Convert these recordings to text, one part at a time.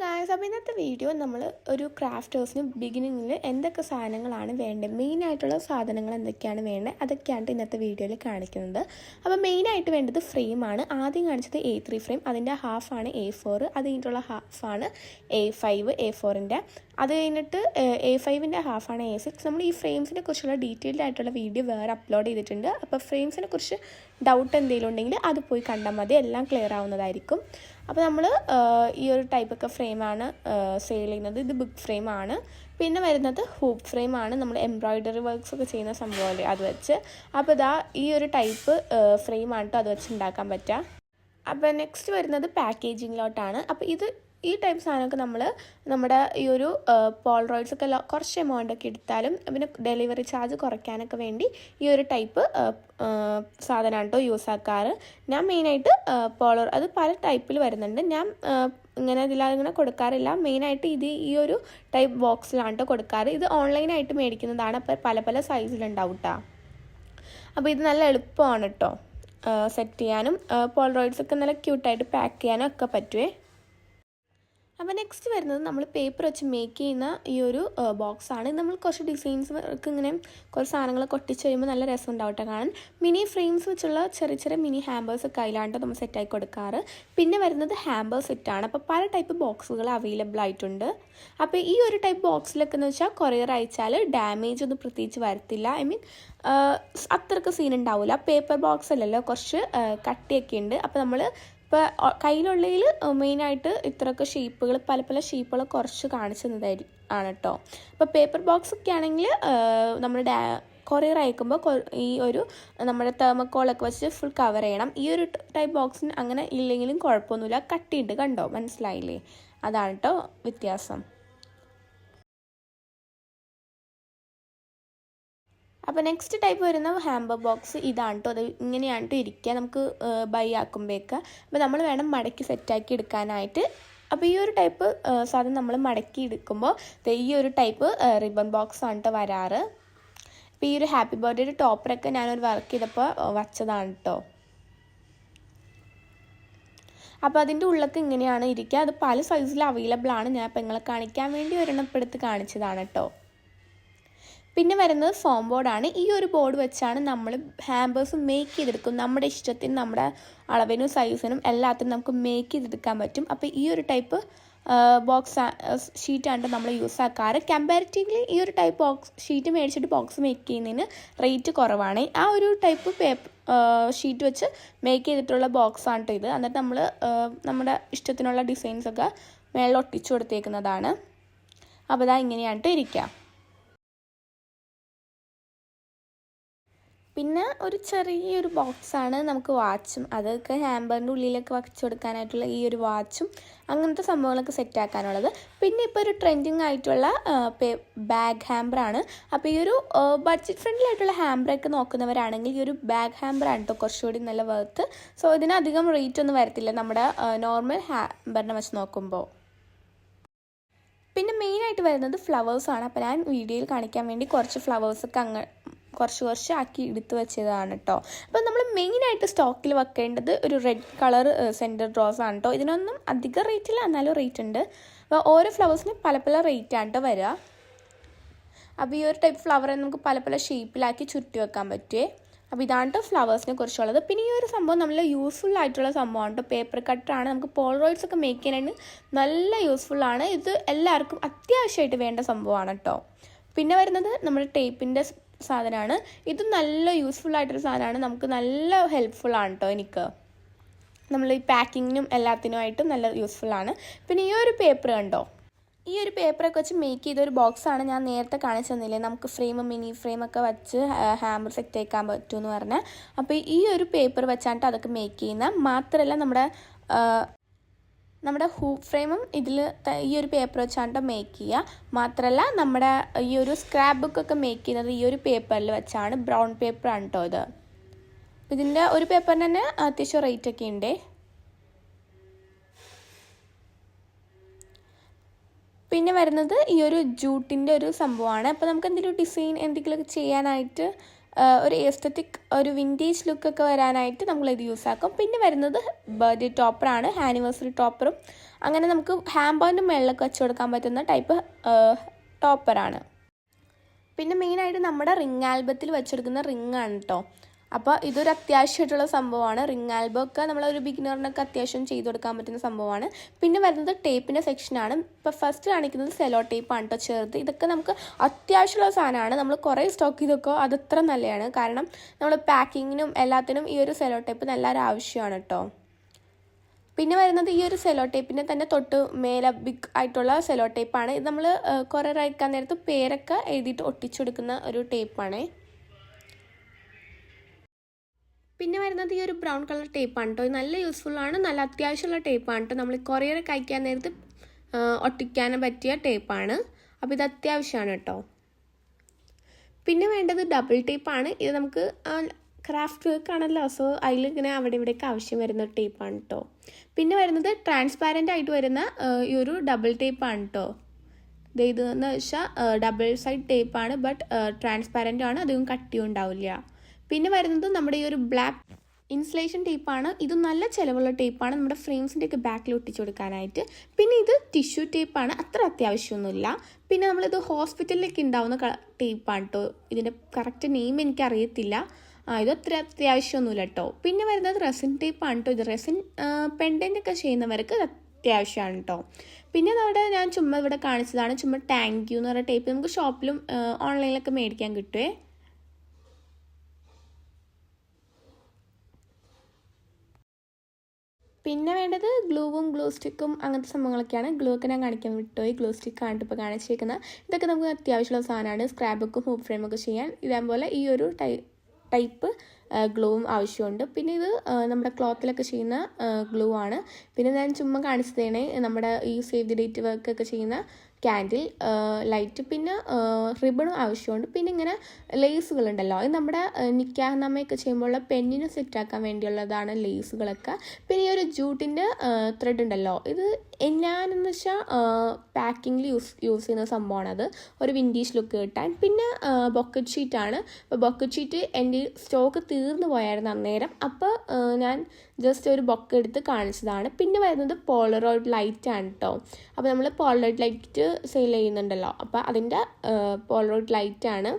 Guys, അപ്പോൾ ഇന്നത്തെ video നമ്മൾ ഒരു ക്രാഫ്റ്റേഴ്സിന് ബിഗിനിങ്ങിൽ എന്തൊക്കെ സാധനങ്ങളാണ് വേണ്ടത്, മെയിനായിട്ടുള്ള സാധനങ്ങൾ എന്തൊക്കെയാണ് വേണ്ടത്, അതൊക്കെയാണ് ഇന്നത്തെ വീഡിയോയിൽ കാണിക്കുന്നത്. അപ്പോൾ മെയിനായിട്ട് വേണ്ടത് ഫ്രെയിമാണ്. ആദ്യം കാണിച്ചത് A3 ഫ്രെയിം, അതിൻ്റെ ഹാഫാണ് A4, അത് കഴിഞ്ഞിട്ടുള്ള ഹാഫാണ് A5 A4-ൻ്റെ, അത് കഴിഞ്ഞിട്ട് A5-ൻ്റെ ഹാഫാണ് A6. നമ്മൾ ഈ ഫ്രെയിംസിനെ കുറിച്ചുള്ള ഡീറ്റെയിൽഡ് ആയിട്ടുള്ള വീഡിയോ വേറെ അപ്ലോഡ് ചെയ്തിട്ടുണ്ട്. അപ്പോൾ ഫ്രെയിംസിനെ കുറിച്ച് ഡൗട്ട് എന്തെങ്കിലും ഉണ്ടെങ്കിൽ അത് പോയി കണ്ടാൽ മതി, എല്ലാം ക്ലിയർ ആവുന്നതായിരിക്കും. അപ്പോൾ നമ്മൾ ഈ ഒരു ടൈപ്പൊക്കെ ഫ്രെയിമാണ് സെയിൽ ചെയ്യുന്നത്. ഇത് ബിഗ് ഫ്രെയിമാണ്. പിന്നെ വരുന്നത് ഹൂപ്പ് ഫ്രെയിമാണ്, നമ്മൾ എംബ്രോയിഡറി വർക്ക്സ് ഒക്കെ ചെയ്യുന്ന സംഭവമല്ലേ, അത് വെച്ച്. അപ്പോൾ ഇതാ ഈ ഒരു ടൈപ്പ് ഫ്രെയിമാണ് കേട്ടോ, അത് വെച്ച് ഉണ്ടാക്കാൻ പറ്റുക. അപ്പോൾ നെക്സ്റ്റ് വരുന്നത് പാക്കേജിങ്ങിലോട്ടാണ്. അപ്പോൾ ഈ ടൈപ്പ് സാധനമൊക്കെ നമ്മുടെ ഈ ഒരു പോളറോയിഡ്സൊക്കെ കുറച്ച് എമൗണ്ടൊക്കെ എടുത്താലും പിന്നെ ഡെലിവറി ചാർജ് കുറയ്ക്കാനൊക്കെ വേണ്ടി ഈ ഒരു ടൈപ്പ് സാധനമാണ് കേട്ടോ യൂസ് ആക്കാറ്. ഞാൻ മെയിനായിട്ട് അത് പല ടൈപ്പിൽ വരുന്നുണ്ട്. ഞാൻ ഇതിങ്ങനെ കൊടുക്കാറില്ല. മെയിനായിട്ട് ഈ ഒരു ടൈപ്പ് ബോക്സിലാണ് കേട്ടോ കൊടുക്കാറ്. ഇത് ഓൺലൈനായിട്ട് മേടിക്കുന്നതാണ്. അപ്പോൾ പല സൈസിലുണ്ടാവും കേട്ടോ. അപ്പോൾ ഇത് നല്ല എളുപ്പമാണ് കേട്ടോ സെറ്റ് ചെയ്യാനും. പോളറോയിഡ്സൊക്കെ നല്ല ക്യൂട്ടായിട്ട് പാക്ക് ചെയ്യാനും ഒക്കെ പറ്റുമേ. അപ്പോൾ നെക്സ്റ്റ് വരുന്നത് നമ്മൾ പേപ്പർ വെച്ച് മേക്ക് ചെയ്യുന്ന ഈ ഒരു ബോക്സാണ്. നമ്മൾ കുറച്ച് ഡിസൈൻസ് വർക്ക് ഇങ്ങനെ കുറച്ച് സാധനങ്ങൾ കൊട്ടിച്ച് കഴിയുമ്പോൾ നല്ല രസം ഉണ്ടാവട്ടെ കാണാൻ. മിനി ഫ്രെയിംസ് വെച്ചുള്ള ചെറിയ മിനി ഹാമ്പേഴ്സ് ഒക്കെ അതിലാണ്ട് നമ്മൾ സെറ്റായി കൊടുക്കാറ്. പിന്നെ വരുന്നത് ഹാമ്പർ സെറ്റാണ്. അപ്പോൾ പല ടൈപ്പ് ബോക്സുകൾ അവൈലബിൾ ആയിട്ടുണ്ട്. അപ്പോൾ ഈ ഒരു ടൈപ്പ് ബോക്സിലൊക്കെ എന്ന് വെച്ചാൽ കൊറിയർ അയച്ചാൽ ഡാമേജ് ഒന്നും പ്രത്യേകിച്ച് വരത്തില്ല. അത്രയ്ക്ക് സീൻ ഉണ്ടാവില്ല. പേപ്പർ ബോക്സ് അല്ലല്ലോ, കുറച്ച് കട്ടിയൊക്കെ ഉണ്ട്. അപ്പോൾ നമ്മൾ ഇപ്പോൾ കയ്യിലുള്ളതിൽ മെയിനായിട്ട് ഇത്രയൊക്കെ ഷേപ്പുകൾ പല ഷേപ്പുകൾ കുറച്ച് കാണിച്ചു തന്നതായിരിക്കും കേട്ടോ. അപ്പോൾ പേപ്പർ ബോക്സ് ഒക്കെ ആണെങ്കിൽ നമ്മൾ കൊറിയർ അയക്കുമ്പോൾ ഈ ഒരു നമ്മുടെ തെർമോക്കോളൊക്കെ വെച്ച് ഫുൾ കവർ ചെയ്യണം. ഈ ഒരു ടൈപ്പ് ബോക്സിന് അങ്ങനെ ഇല്ലെങ്കിലും കുഴപ്പമൊന്നുമില്ല. കട്ടിയുണ്ട്, കണ്ടോ, മനസ്സിലായില്ലേ? അതാണ് കേട്ടോ വ്യത്യാസം. അപ്പോൾ നെക്സ്റ്റ് ടൈപ്പ് വരുന്ന ഹാമ്പർ ബോക്സ് ഇതാണ് കേട്ടോ. അത് ഇങ്ങനെയാണ് കേട്ടോ ഇരിക്കുക നമുക്ക് ബൈ ആക്കുമ്പോഴേക്ക്. അപ്പോൾ നമ്മൾ വേണം മടക്കി സെറ്റാക്കി എടുക്കാനായിട്ട്. അപ്പോൾ ഈ ഒരു ടൈപ്പ് സാധനം നമ്മൾ മടക്കി എടുക്കുമ്പോൾ ഈ ഒരു ടൈപ്പ് റിബൺ ബോക്സ് ആണ് കേട്ടോ വരാറ്. അപ്പോൾ ഈ ഒരു ഹാപ്പി ബർത്ത്ഡേയുടെ ടോപ്പറൊക്കെ ഞാനൊരു വർക്ക് ചെയ്തപ്പോൾ വച്ചതാണ് കേട്ടോ. അപ്പോൾ അതിൻ്റെ ഉള്ളൊക്കെ ഇങ്ങനെയാണ് ഇരിക്കുക. അത് പല സൈസിൽ അവൈലബിൾ ആണ്. ഞാൻ ഇപ്പോൾ നിങ്ങളെ കാണിക്കാൻ വേണ്ടി ഒരെണ്ണം എടുത്ത് കാണിച്ചതാണ് കേട്ടോ. പിന്നെ വരുന്നത് ഫോം ബോർഡാണ്. ഈ ഒരു ബോർഡ് വെച്ചാണ് നമ്മൾ ഹാമ്പേഴ്സ് മേക്ക് ചെയ്തെടുക്കും. നമ്മുടെ ഇഷ്ടത്തിന്, നമ്മുടെ അളവിനും സൈസിനും എല്ലാത്തിനും നമുക്ക് മേക്ക് ചെയ്തെടുക്കാൻ പറ്റും. അപ്പോൾ ഈ ഒരു ടൈപ്പ് ബോക്സ് ഷീറ്റാണ് നമ്മൾ യൂസ് ആക്കാറ്. കമ്പാരിറ്റീവ്ലി ഈ ഒരു ടൈപ്പ് ഷീറ്റ് മേടിച്ചിട്ട് ബോക്സ് മേക്ക് ചെയ്യുന്നതിന് റേറ്റ് കുറവാണ്. ആ ഒരു ടൈപ്പ് ഷീറ്റ് വെച്ച് മേക്ക് ചെയ്തിട്ടുള്ള ബോക്സാണ് കേട്ടോ ഇത്. എന്നിട്ട് നമ്മൾ നമ്മുടെ ഇഷ്ടത്തിനുള്ള ഡിസൈൻസൊക്കെ മേളിൽ ഒട്ടിച്ചു കൊടുത്തേക്കുന്നതാണ്. അപ്പോൾ ഇതാ ഇങ്ങനെയാണ് കേട്ടോ ഇരിക്കുക. പിന്നെ ഒരു ചെറിയൊരു ബോക്സാണ് നമുക്ക് വാച്ചും, അതൊക്കെ ഹാമ്പറിൻ്റെ ഉള്ളിലൊക്കെ വച്ചു കൊടുക്കാനായിട്ടുള്ള ഈ ഒരു വാച്ചും അങ്ങനത്തെ സംഭവങ്ങളൊക്കെ സെറ്റാക്കാനുള്ളത്. പിന്നെ ഇപ്പോൾ ഒരു ട്രെൻഡിങ് ആയിട്ടുള്ള ബാഗ് ഹാമ്പറാണ്. അപ്പോൾ ഈ ഒരു ബഡ്ജറ്റ് ഫ്രണ്ട്ലി ആയിട്ടുള്ള ഹാമ്പറൊക്കെ നോക്കുന്നവരാണെങ്കിൽ ഈ ഒരു ബാഗ് ഹാമ്പറാണ് കേട്ടോ കുറച്ചുകൂടി നല്ല വർത്ത്. സോ ഇതിനധികം റേറ്റ് ഒന്നും വരത്തില്ല നമ്മുടെ നോർമൽ ഹാമ്പറിനെ വെച്ച് നോക്കുമ്പോൾ. പിന്നെ മെയിനായിട്ട് വരുന്നത് ഫ്ലവേഴ്സാണ്. അപ്പോൾ ഞാൻ വീഡിയോയിൽ കാണിക്കാൻ വേണ്ടി കുറച്ച് ഫ്ലവേഴ്സൊക്കെ കുറച്ച് ആക്കി എടുത്ത് വെച്ചതാണ് കേട്ടോ. അപ്പോൾ നമ്മൾ മെയിനായിട്ട് സ്റ്റോക്കിൽ വെക്കേണ്ടത് ഒരു റെഡ് കളർ സെൻറ്റർ റോസ് ആണ് കേട്ടോ. ഇതിനൊന്നും അധികം റേറ്റില്ല, എന്നാലും റേറ്റ് ഉണ്ട്. അപ്പോൾ ഓരോ ഫ്ലവേഴ്സിനും പല റേറ്റാണ് കേട്ടോ വരിക. അപ്പോൾ ഈ ഒരു ടൈപ്പ് ഫ്ലവറെ നമുക്ക് പല ഷേപ്പിലാക്കി ചുരുട്ടി വെക്കാൻ പറ്റുമേ. അപ്പോൾ ഇതാണ് ഫ്ലവേഴ്സിനെ കുറിച്ചുള്ളത്. പിന്നെ ഈ ഒരു സംഭവം നല്ല യൂസ്ഫുൾ ആയിട്ടുള്ള സംഭവമാണ് കേട്ടോ. പേപ്പർ കട്ടറാണ്. നമുക്ക് പോളറോയിഡ്സ് ഒക്കെ മേക്ക് ചെയ്യാനായിട്ട് നല്ല യൂസ്ഫുള്ളാണ്. ഇത് എല്ലാവർക്കും അത്യാവശ്യമായിട്ട് വേണ്ട സംഭവമാണ് കേട്ടോ. പിന്നെ വരുന്നത് നമ്മുടെ ടേപ്പിൻ്റെ സാധനമാണ്. ഇത് നല്ല യൂസ്ഫുൾ ആയിട്ടൊരു സാധനമാണ്. നമുക്ക് നല്ല ഹെൽപ്ഫുള്ളാണ് കേട്ടോ. എനിക്ക് നമ്മൾ ഈ പാക്കിങ്ങിനും എല്ലാത്തിനുമായിട്ടും നല്ല യൂസ്ഫുള്ളാണ്. പിന്നെ ഈ ഒരു പേപ്പർ കണ്ടോ, ഈ ഒരു പേപ്പറൊക്കെ വെച്ച് മേക്ക് ചെയ്തൊരു ബോക്സാണ്. ഞാൻ നേരത്തെ കാണിച്ചു തന്നില്ലേ, നമുക്ക് മിനി ഫ്രെയിമൊക്കെ വെച്ച് ഹാമ്പർ സെറ്റ് ആക്കാൻ പറ്റുമെന്ന് പറഞ്ഞാൽ. അപ്പോൾ ഈ ഒരു പേപ്പർ വെച്ചാണ് അതൊക്കെ മേക്ക് ചെയ്യുന്ന. മാത്രമല്ല നമ്മുടെ ഹൂപ്പ് ഫ്രെയിമും ഈ ഒരു പേപ്പർ വെച്ചാണ് മേക്ക് ചെയ്യുക. മാത്രമല്ല നമ്മുടെ ഈ ഒരു സ്ക്രാപ്പ് ബുക്കൊക്കെ മേക്ക് ചെയ്യുന്നത് ഈ ഒരു പേപ്പറിൽ വെച്ചാണ്. ബ്രൗൺ പേപ്പറാണ് കേട്ടോ ഇത്. ഇതിൻ്റെ ഒരു പേപ്പറിന് തന്നെ അത്യാവശ്യം റേറ്റൊക്കെ ഉണ്ട്. പിന്നെ വരുന്നത് ഈ ഒരു ജൂട്ടിൻ്റെ ഒരു സംഭവമാണ്. അപ്പോൾ നമുക്ക് എന്തെങ്കിലും ഡിസൈൻ എന്തെങ്കിലുമൊക്കെ ചെയ്യാനായിട്ട് ഒരു എസ്തറ്റിക് ഒരു വിൻറ്റേജ് ലുക്കൊക്കെ വരാനായിട്ട് നമ്മളിത് യൂസ് ആക്കും. പിന്നെ വരുന്നത് ബർത്ത്ഡേ ടോപ്പറാണ്, ആനിവേഴ്സറി ടോപ്പറും. അങ്ങനെ നമുക്ക് ഹാമ്പറിൻ്റെ മുകളിലൊക്കെ വെച്ച് കൊടുക്കാൻ പറ്റുന്ന ടൈപ്പ് ടോപ്പറാണ്. പിന്നെ മെയിനായിട്ട് നമ്മുടെ റിംഗ് ആൽബത്തിൽ വെച്ചെടുക്കുന്ന റിങ്ങാണ് കേട്ടോ. അപ്പോൾ ഇതൊരു അത്യാവശ്യമായിട്ടുള്ള സംഭവമാണ്. റിംഗ് ആൽബം ഒക്കെ നമ്മളൊരു ബിഗിനറിനൊക്കെ അത്യാവശ്യം ചെയ്ത് കൊടുക്കാൻ പറ്റുന്ന സംഭവമാണ്. പിന്നെ വരുന്നത് ടേപ്പിൻ്റെ സെക്ഷനാണ്. ഇപ്പോൾ ഫസ്റ്റ് കാണിക്കുന്നത് സെലോ ടേപ്പാണ് കേട്ടോ, ചെറുത്. ഇതൊക്കെ നമുക്ക് അത്യാവശ്യമുള്ള സാധനമാണ്. നമ്മൾ കുറേ സ്റ്റോക്ക് ചെയ്തൊക്കെ അതത്ര നല്ലതാണ്. കാരണം നമ്മൾ പാക്കിങ്ങിനും എല്ലാത്തിനും ഈ ഒരു സെലോ ടേപ്പ് നല്ല ആവശ്യമാണ് കേട്ടോ. പിന്നെ വരുന്നത് ഈ ഒരു സെലോ ടേപ്പിൻ്റെ തന്നെ തൊട്ട് മേലെ ബിഗ് ആയിട്ടുള്ള സെലോ ടേപ്പാണ്. ഇത് നമ്മൾ കുറേ അയക്കാൻ നേരത്ത് പേരൊക്കെ എഴുതിയിട്ട് ഒട്ടിച്ചെടുക്കുന്ന ഒരു ടേപ്പാണ്. പിന്നെ വരുന്നത് ഈ ഒരു ബ്രൗൺ കളർ ടേപ്പാണ് കേട്ടോ. ഇത് നല്ല യൂസ്ഫുള്ളാണ്, നല്ല അത്യാവശ്യമുള്ള ടേപ്പാണ് കേട്ടോ. നമ്മൾ കൊറിയറൊക്കെ അയക്കാൻ നേരത്ത് ഒട്ടിക്കാനും പറ്റിയ ടേപ്പാണ്. അപ്പോൾ ഇത് അത്യാവശ്യമാണ് കേട്ടോ. പിന്നെ വേണ്ടത് ഡബിൾ ടേപ്പാണ്. ഇത് നമുക്ക് ക്രാഫ്റ്റ് വർക്ക് ആണല്ലോ, സോ അതിലിങ്ങനെ അവിടെ ഇവിടെയൊക്കെ ആവശ്യം വരുന്ന ഒരു ടേപ്പാണ് കേട്ടോ. പിന്നെ വരുന്നത് ട്രാൻസ്പാരൻ്റ് ആയിട്ട് വരുന്ന ഈ ഒരു ഡബിൾ ടേപ്പാണ് കേട്ടോ. ഇതെന്ന് വെച്ചാൽ ഡബിൾ സൈഡ് ടേപ്പാണ്, ബട്ട് ട്രാൻസ്പാരൻ്റ് ആണ്, അധികം കട്ടിയും ഉണ്ടാവില്ല. പിന്നെ വരുന്നത് നമ്മുടെ ഈ ഒരു ബ്ലാക്ക് ഇൻസുലേഷൻ ടേപ്പാണ്. ഇത് നല്ല ചിലവുള്ള ടേപ്പാണ് നമ്മുടെ ഫ്രെയിംസിൻ്റെയൊക്കെ ബാക്കിൽ ഒട്ടിച്ചു കൊടുക്കാനായിട്ട്. പിന്നെ ഇത് ടിഷ്യൂ ടേപ്പാണ്, അത്ര അത്യാവശ്യമൊന്നുമില്ല. പിന്നെ നമ്മളിത് ഹോസ്പിറ്റലിലേക്ക് ഉണ്ടാവുന്ന ടേപ്പാണ് കേട്ടോ. ഇതിൻ്റെ കറക്റ്റ് നെയിം എനിക്കറിയത്തില്ല. ഇത് അത്ര അത്യാവശ്യമൊന്നുമില്ല കേട്ടോ. പിന്നെ വരുന്നത് റെസിൻ ടേപ്പാണ് കേട്ടോ. ഇത് റെസിൻ പെൻഡൻ്റൊക്കെ ചെയ്യുന്നവർക്ക് അത്യാവശ്യമാണ് കേട്ടോ. പിന്നെ നമ്മുടെ ഞാൻ ചുമ്മാ ഇവിടെ കാണിച്ചതാണ്, ചുമ്മാ താങ്ക് യു എന്ന് പറയുന്ന ടേപ്പ്. നമുക്ക് ഷോപ്പിലും ഓൺലൈനിലൊക്കെ മേടിക്കാൻ കിട്ടുമേ. പിന്നെ വേണ്ടത് ഗ്ലൂവും ഗ്ലൂ സ്റ്റിക്കും അങ്ങനത്തെ സംഭവങ്ങളൊക്കെയാണ്. ഗ്ലൂ ഒക്കെ ഞാൻ കാണിക്കാൻ വിട്ടുപോയി, ഗ്ലൂ സ്റ്റിക്കാണ് ഇപ്പോൾ കാണിച്ചേക്കുന്നത്. ഇതൊക്കെ നമുക്ക് അത്യാവശ്യമുള്ള സാധനമാണ്. സ്ക്രാബ് ബുക്കും ഹൂപ്പ് ഫ്രെയിമൊക്കെ ചെയ്യാൻ ഇതേപോലെ ഈ ഒരു ടൈപ്പ് ഗ്ലൂവും ആവശ്യമുണ്ട്. പിന്നെ ഇത് നമ്മുടെ ക്ലോത്തിലൊക്കെ ചെയ്യുന്ന ഗ്ലൂ ആണ്. പിന്നെ ഞാൻ ചുമ്മാ കാണിച്ചതേണേ നമ്മുടെ ഈ സേവ് ദി ഡേറ്റ് വർക്കൊക്കെ ചെയ്യുന്ന ക്യാൻഡിൽ ലൈറ്റ്. പിന്നെ റിബണും ആവശ്യമുണ്ട്. പിന്നെ ഇങ്ങനെ ലേസുകളുണ്ടല്ലോ, ഇത് നമ്മുടെ നിക്കാഹ്നാമയൊക്കെ ചെയ്യുമ്പോഴുള്ള പെന്നിന് സെറ്റാക്കാൻ വേണ്ടിയുള്ളതാണ് ലേസുകളൊക്കെ. പിന്നെ ഈ ഒരു ജൂട്ടിൻ്റെ ത്രെഡ് ഉണ്ടല്ലോ, ഇത് ഞാനെന്ന് വെച്ചാൽ പാക്കിങ്ങിൽ യൂസ് ചെയ്യുന്ന സംഭവമാണത്, ഒരു വിൻറ്റേജ് ലുക്ക് കിട്ടാൻ. പിന്നെ ബൊക്കറ്റ് ഷീറ്റാണ്. അപ്പോൾ ബൊക്കറ്റ് ഷീറ്റ് എൻ്റെ സ്റ്റോക്ക് തീർന്നു പോയായിരുന്നു അന്നേരം, അപ്പോൾ ഞാൻ ജസ്റ്റ് ഒരു ബൊക്ക എടുത്ത് കാണിച്ചതാണ്. പിന്നെ വരുന്നത് പോളറോയിഡ് ലൈറ്റാണ് കേട്ടോ. അപ്പോൾ നമ്മൾ പോളറോയിഡ് ലൈറ്റ് സെയിൽ ചെയ്യുന്നുണ്ടല്ലോ, അപ്പോൾ അതിൻ്റെ പോളറോയിഡ് ലൈറ്റാണ്.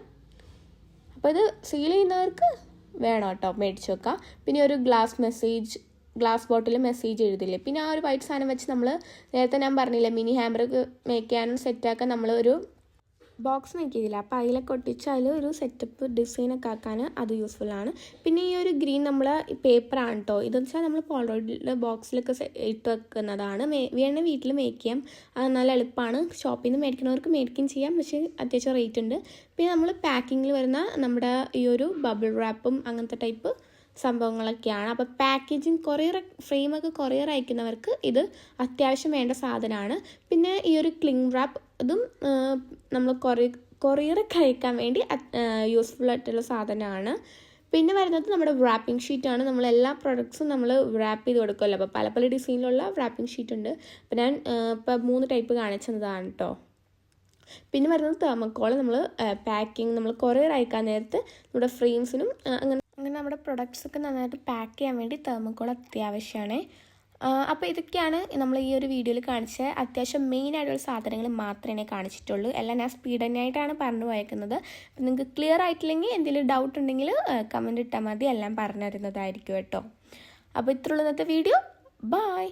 അപ്പോൾ ഇത് സെയിൽ ചെയ്യുന്നവർക്ക് വേണം കേട്ടോ, മേടിച്ച് വെക്കാം. പിന്നെ ഒരു ഗ്ലാസ് ബോട്ടിൽ മെസ്സേജ് എഴുതില്ലേ. പിന്നെ ആ ഒരു വൈറ്റ് സാധനം വെച്ച് നമ്മൾ നേരത്തെ ഞാൻ പറഞ്ഞില്ലേ മിനി ഹാമ്പർ മേക്ക് ചെയ്യാനും സെറ്റാക്കാൻ നമ്മൾ ഒരു ബോക്സ് മേക്ക് ചെയ്തില്ല, അപ്പോൾ അതിലൊക്കെ ഒട്ടിച്ച് അതിൽ ഒരു സെറ്റപ്പ് ഡിസൈനൊക്കെ ആക്കാൻ അത് യൂസ്ഫുള്ളാണ്. പിന്നെ ഈ ഒരു ഗ്രീൻ നമ്മൾ പേപ്പറാണ് കേട്ടോ. ഇതെന്ന് വെച്ചാൽ നമ്മൾ പോളറോയിഡ് ബോക്സിലൊക്കെ ഇട്ട് വെക്കുന്നതാണ്. വേണമെങ്കിൽ വീട്ടിൽ മേക്ക് ചെയ്യാം, അത് നല്ല എളുപ്പമാണ്. ഷോപ്പിൽ നിന്ന് മേടിക്കുന്നവർക്ക് മേടിക്കുകയും ചെയ്യാം, പക്ഷേ അത്യാവശ്യം റേറ്റ് ഉണ്ട്. പിന്നെ നമ്മൾ പാക്കിങ്ങിൽ വരുന്ന നമ്മുടെ ഈ ഒരു ബബിൾ റാപ്പും അങ്ങനത്തെ ടൈപ്പ് സംഭവങ്ങളൊക്കെയാണ്. അപ്പോൾ പാക്കേജിങ് ഫ്രെയിമൊക്കെ കൊറിയർ അയക്കുന്നവർക്ക് ഇത് അത്യാവശ്യം വേണ്ട സാധനമാണ്. പിന്നെ ഈ ഒരു ക്ലിങ് റാപ്പ്, അതും നമ്മൾ കൊറിയറൊക്കെ അയക്കാൻ വേണ്ടി യൂസ്ഫുൾ ആയിട്ടുള്ള സാധനമാണ്. പിന്നെ വരുന്നത് നമ്മുടെ റാപ്പിംഗ് ഷീറ്റാണ്. നമ്മൾ എല്ലാ പ്രൊഡക്ട്സും നമ്മൾ റാപ്പ് ചെയ്ത് കൊടുക്കുമല്ലോ, അപ്പോൾ പല പല ഡിസൈനിലുള്ള റാപ്പിംഗ് ഷീറ്റ് ഉണ്ട്. അപ്പോൾ ഞാൻ ഇപ്പോൾ 3 ടൈപ്പ് കാണിച്ചതാണ് കേട്ടോ. പിന്നെ വരുന്നത് തെർമോക്കോൾ. നമ്മൾ പാക്കിങ് നമ്മൾ കൊറിയർ അയക്കാൻ നേരത്ത് നമ്മുടെ ഫ്രെയിംസിനും അങ്ങനെ നമ്മുടെ പ്രൊഡക്ട്സൊക്കെ നന്നായിട്ട് പാക്ക് ചെയ്യാൻ വേണ്ടി തെർമോക്കോൾ അത്യാവശ്യമാണ്. അപ്പോൾ ഇതൊക്കെയാണ് നമ്മൾ ഈ ഒരു വീഡിയോയിൽ കാണിച്ച അത്യാവശ്യം മെയിൻ ആയിട്ടുള്ള സാധനങ്ങൾ മാത്രമേ കാണിച്ചിട്ടുള്ളൂ. എല്ലാം ഞാൻ സ്പീഡ് തന്നെയായിട്ടാണ് പറഞ്ഞു പോയേക്കുന്നത്. അപ്പോൾ നിങ്ങൾക്ക് ക്ലിയർ ആയിട്ടില്ലെങ്കിൽ എന്തെങ്കിലും ഡൗട്ട് ഉണ്ടെങ്കിൽ കമൻറ്റ് ഇട്ടാൽ മതി, എല്ലാം പറഞ്ഞു തരുന്നതായിരിക്കും കേട്ടോ. അപ്പോൾ ഇത്രയുള്ള ഇന്നത്തെ വീഡിയോ. ബൈ.